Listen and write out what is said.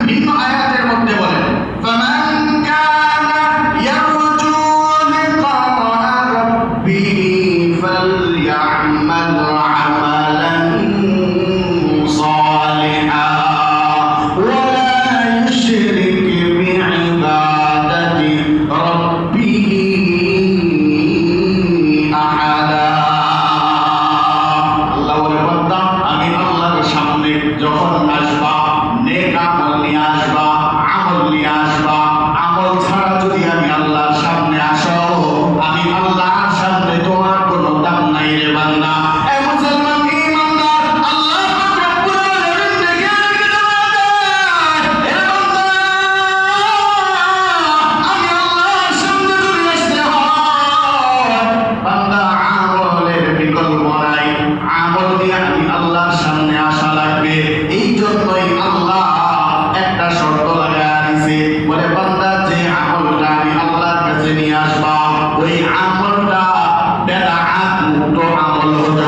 ভিন্ন আয়াতের মধ্যে বলেন, ফামান কানা ইয়ারজু লিকা রাব্বিহি ফালইআমাল আমালান সালিহান ওয়া লা ইউশরিক বিইবাদাতি রাব্বিহি আহাদা। আল্লাহ বলে, বান্দা আমি আল্লাহর সামনে যখন আসবা, নেক আমল নিয়ে আসবা, আমল নিয়ে আসবা। আমল ছাড়া যদি আমি আল্লাহর সামনে আসো, আমি আল্লাহর সামনে তোমার কোনো দাম নাই রে বান্দা। এ মুসলমান ঈমানদার, আল্লাহ পাক রব্বুল আলামিন ডেকে ডেকে দেয়, এ বান্দা আমি আল্লাহর সামনে যদি আসতে হয়, বান্দা আমলের বিকল্প নাই, আমল দিয়ে আমি আল্লাহর সামনে আসা লাগবে। এই জন্যই আল্লাহ একটা শর্ত লাগায় দিয়েছে, বলে বান্দা যে আমলটা আমি আল্লাহর কাছে নিয়ে আসবা, ওই আমলটা বেদাত মুক্ত আমল হতে